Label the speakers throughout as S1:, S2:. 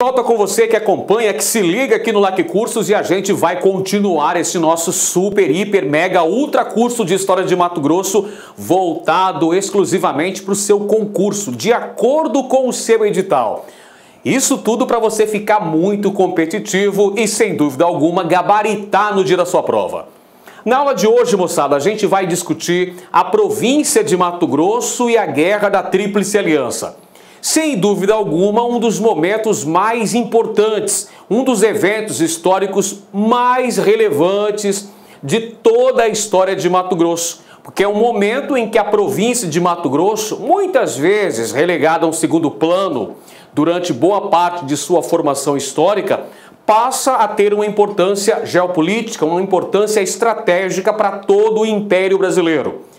S1: Volta com você que acompanha, que se liga aqui no LAC Cursos e a gente vai continuar esse nosso super, hiper, mega, ultra curso de História de Mato Grosso voltado exclusivamente para o seu concurso, de acordo com o seu edital. Isso tudo para você ficar muito competitivo e, sem dúvida alguma, gabaritar no dia da sua prova. Na aula de hoje, moçada, a gente vai discutir a província de Mato Grosso e a Guerra da Tríplice Aliança. Sem dúvida alguma, um dos momentos mais importantes, um dos eventos históricos mais relevantes de toda a história de Mato Grosso. Porque é um momento em que a província de Mato Grosso, muitas vezes relegada a um segundo plano durante boa parte de sua formação histórica, passa a ter uma importância geopolítica, uma importância estratégica para todo o Império Brasileiro.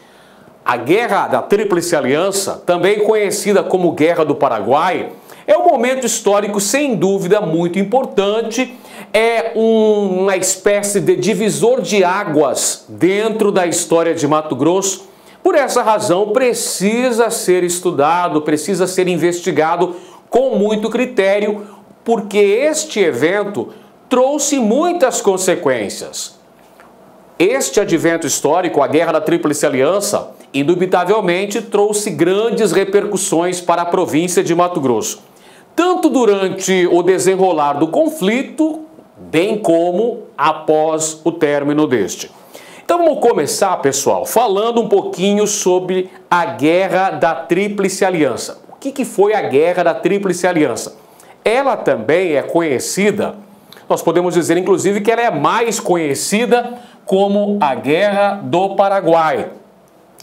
S1: A Guerra da Tríplice Aliança, também conhecida como Guerra do Paraguai, é um momento histórico sem dúvida muito importante, é uma espécie de divisor de águas dentro da história de Mato Grosso. Por essa razão, precisa ser estudado, precisa ser investigado com muito critério, porque este evento trouxe muitas consequências. Este advento histórico, a Guerra da Tríplice Aliança, indubitavelmente trouxe grandes repercussões para a província de Mato Grosso, tanto durante o desenrolar do conflito, bem como após o término deste. Então vamos começar, pessoal, falando um pouquinho sobre a Guerra da Tríplice Aliança. O que foi a Guerra da Tríplice Aliança? Ela também é conhecida, nós podemos dizer inclusive que ela é mais conhecida como a Guerra do Paraguai.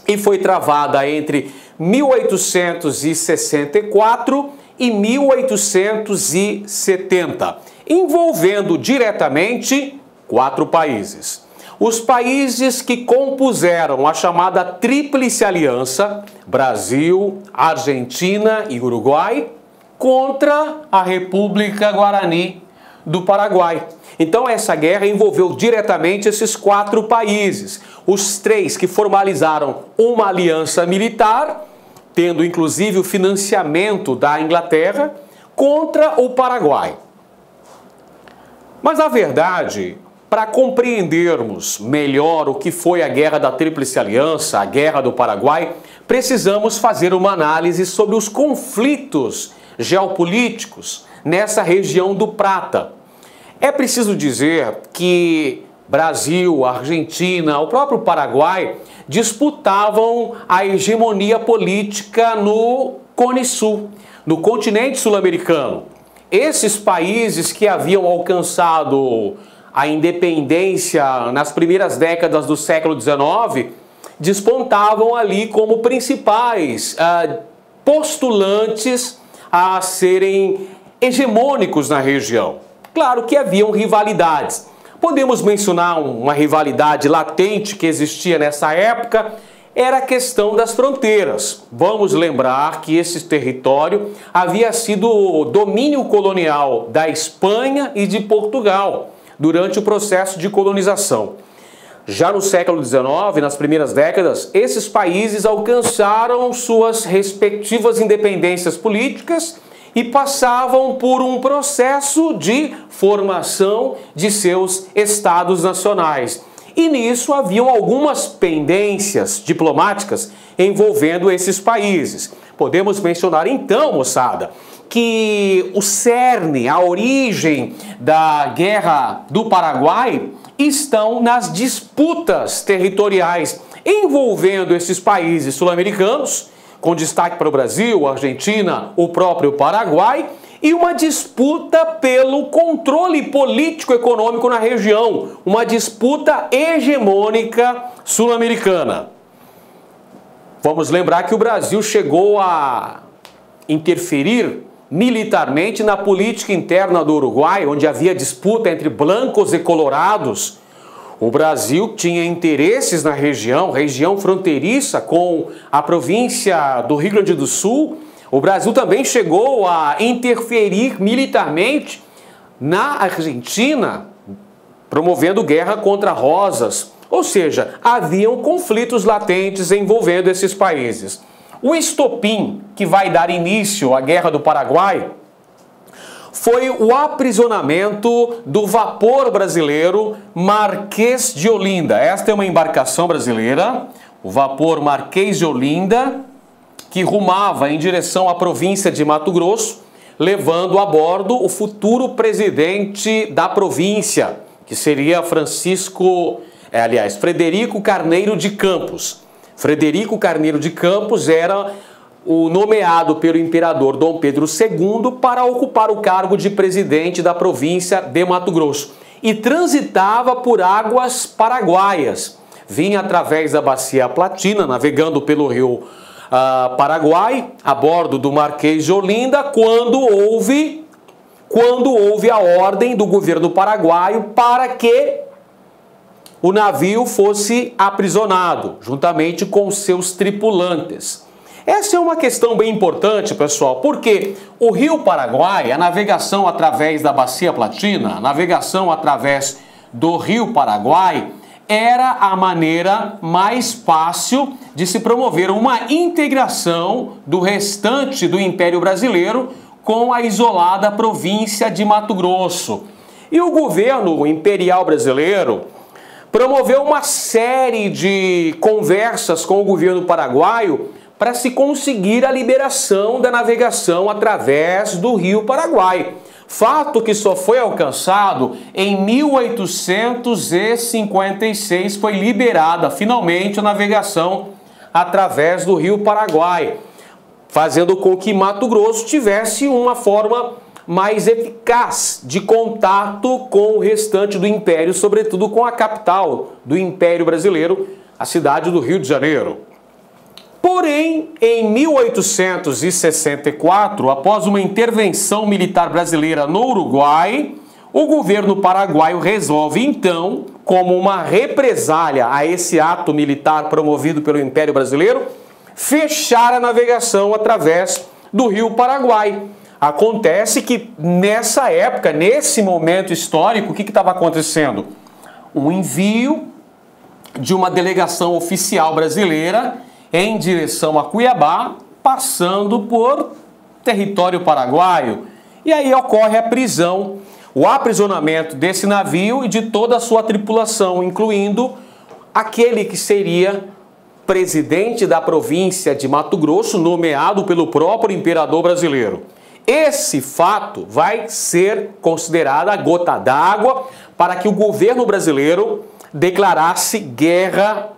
S1: E foi travada entre 1864 e 1870, envolvendo diretamente 4 países. Os países que compuseram a chamada Tríplice Aliança, Brasil, Argentina e Uruguai, contra a República Guarani do Paraguai. Então essa guerra envolveu diretamente esses 4 países, os 3 que formalizaram uma aliança militar, tendo inclusive o financiamento da Inglaterra, contra o Paraguai. Mas na verdade, para compreendermos melhor o que foi a Guerra da Tríplice Aliança, a Guerra do Paraguai, precisamos fazer uma análise sobre os conflitos geopolíticos nessa região do Prata. É preciso dizer que Brasil, Argentina, o próprio Paraguai disputavam a hegemonia política no Cone Sul, no continente sul-americano. Esses países que haviam alcançado a independência nas primeiras décadas do século XIX despontavam ali como principais postulantes a serem hegemônicos na região. Claro que haviam rivalidades. Podemos mencionar uma rivalidade latente que existia nessa época, era a questão das fronteiras. Vamos lembrar que esse território havia sido domínio colonial da Espanha e de Portugal durante o processo de colonização. Já no século XIX, nas primeiras décadas, esses países alcançaram suas respectivas independências políticas e passavam por um processo de formação de seus estados nacionais. E nisso haviam algumas pendências diplomáticas envolvendo esses países. Podemos mencionar então, moçada, que o cerne, a origem da Guerra do Paraguai estão nas disputas territoriais envolvendo esses países sul-americanos, com destaque para o Brasil, a Argentina, o próprio Paraguai, e uma disputa pelo controle político-econômico na região, uma disputa hegemônica sul-americana. Vamos lembrar que o Brasil chegou a interferir militarmente na política interna do Uruguai, onde havia disputa entre brancos e colorados. O Brasil tinha interesses na região fronteiriça com a província do Rio Grande do Sul. O Brasil também chegou a interferir militarmente na Argentina, promovendo guerra contra Rosas. Ou seja, haviam conflitos latentes envolvendo esses países. O estopim que vai dar início à Guerra do Paraguai foi o aprisionamento do vapor brasileiro Marquês de Olinda. Esta é uma embarcação brasileira, o vapor Marquês de Olinda, que rumava em direção à província de Mato Grosso, levando a bordo o futuro presidente da província, que seria Frederico Carneiro de Campos. Frederico Carneiro de Campos era o nomeado pelo imperador Dom Pedro II para ocupar o cargo de presidente da província de Mato Grosso e transitava por águas paraguaias. Vinha através da Bacia Platina, navegando pelo rio Paraguai, a bordo do Marquês de Olinda, quando houve a ordem do governo paraguaio para que o navio fosse aprisionado, juntamente com seus tripulantes. Essa é uma questão bem importante, pessoal, porque o rio Paraguai, a navegação através da Bacia Platina, a navegação através do rio Paraguai, era a maneira mais fácil de se promover uma integração do restante do Império Brasileiro com a isolada província de Mato Grosso. E o governo imperial brasileiro promoveu uma série de conversas com o governo paraguaio para se conseguir a liberação da navegação através do rio Paraguai. Fato que só foi alcançado em 1856, foi liberada finalmente a navegação através do rio Paraguai, fazendo com que Mato Grosso tivesse uma forma mais eficaz de contato com o restante do Império, sobretudo com a capital do Império Brasileiro, a cidade do Rio de Janeiro. Porém, em 1864, após uma intervenção militar brasileira no Uruguai, o governo paraguaio resolve, então, como uma represália a esse ato militar promovido pelo Império Brasileiro, fechar a navegação através do rio Paraguai. Acontece que nessa época, nesse momento histórico, o que estava acontecendo? Um envio de uma delegação oficial brasileira em direção a Cuiabá, passando por território paraguaio. E aí ocorre a prisão, o aprisionamento desse navio e de toda a sua tripulação, incluindo aquele que seria presidente da província de Mato Grosso, nomeado pelo próprio imperador brasileiro. Esse fato vai ser considerado a gota d'água para que o governo brasileiro declarasse guerra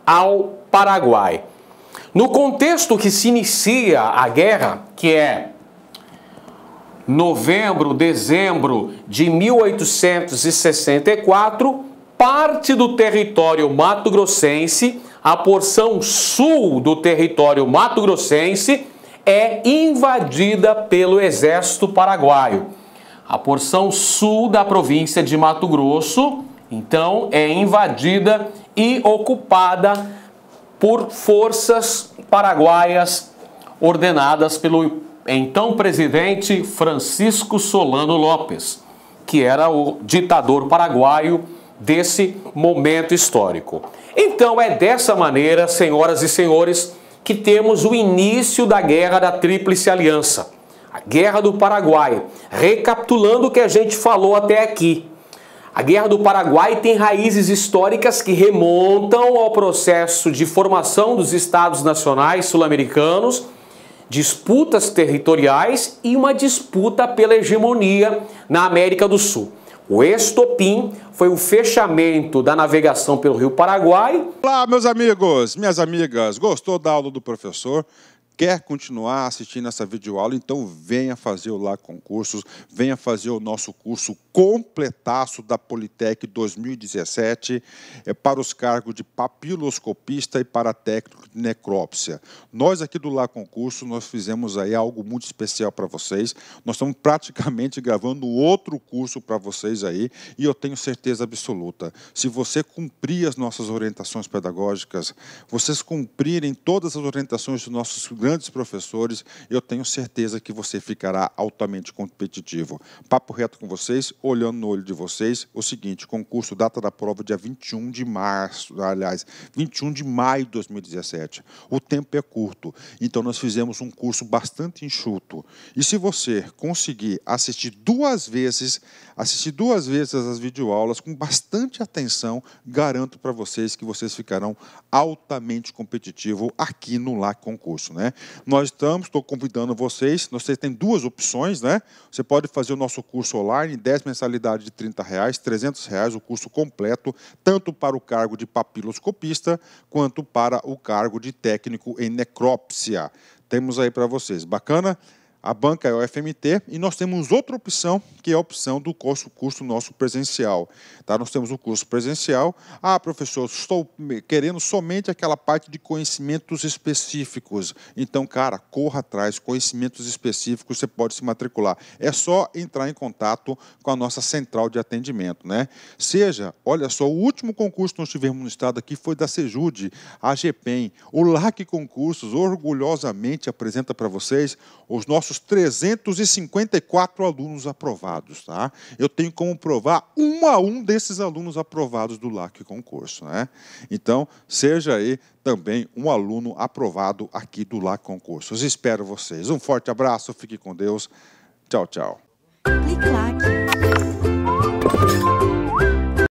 S1: ao Paraguai. No contexto que se inicia a guerra, que é novembro, dezembro de 1864, parte do território mato-grossense, a porção sul do território mato-grossense, é invadida pelo exército paraguaio. A porção sul da província de Mato Grosso, então, é invadida e ocupada por forças paraguaias ordenadas pelo então presidente Francisco Solano Lopes, que era o ditador paraguaio desse momento histórico. Então é dessa maneira, senhoras e senhores, que temos o início da Guerra da Tríplice Aliança, a Guerra do Paraguai. Recapitulando o que a gente falou até aqui, a Guerra do Paraguai tem raízes históricas que remontam ao processo de formação dos Estados Nacionais sul-americanos, disputas territoriais e uma disputa pela hegemonia na América do Sul. O estopim foi o fechamento da navegação pelo Rio Paraguai.
S2: Olá, meus amigos, minhas amigas, gostou da aula do professor? Quer continuar assistindo essa videoaula? Então venha fazer o Lá Concursos, venha fazer o nosso curso completaço da Politec 2017 para os cargos de papiloscopista e para técnico de necrópsia. Nós aqui do Lá Concurso, nós fizemos aí algo muito especial para vocês. Nós estamos praticamente gravando outro curso para vocês aí e eu tenho certeza absoluta, se você cumprir as nossas orientações pedagógicas, vocês cumprirem todas as orientações dos nossos grandes professores, eu tenho certeza que você ficará altamente competitivo. Papo reto com vocês, olhando no olho de vocês, o seguinte, concurso, data da prova dia 21 de março, aliás, 21 de maio de 2017. O tempo é curto, então nós fizemos um curso bastante enxuto. E se você conseguir assistir duas vezes as videoaulas com bastante atenção, garanto para vocês que vocês ficarão altamente competitivos aqui no LAC Concurso, né? Estou convidando vocês têm duas opções, né? Você pode fazer o nosso curso online, 10 mensalidades de R$30, R$300, o curso completo, tanto para o cargo de papiloscopista, quanto para o cargo de técnico em necrópsia. Temos aí para vocês, bacana? A banca é o FMT e nós temos outra opção, que é a opção do curso nosso presencial. Tá? Nós temos o curso presencial. Ah, professor, estou querendo somente aquela parte de conhecimentos específicos. Então, cara, corra atrás, conhecimentos específicos, você pode se matricular. É só entrar em contato com a nossa central de atendimento, né? Olha só, o último concurso que nós tivemos no estado aqui foi da Sejude, a GPEM. O LAC Concursos orgulhosamente apresenta para vocês os nossos 354 alunos aprovados, tá? Eu tenho como provar um a um desses alunos aprovados do LAC Concurso, né? Então, seja aí também um aluno aprovado aqui do LAC Concursos. Espero vocês. Um forte abraço, fique com Deus. Tchau, tchau.
S3: Clique lá.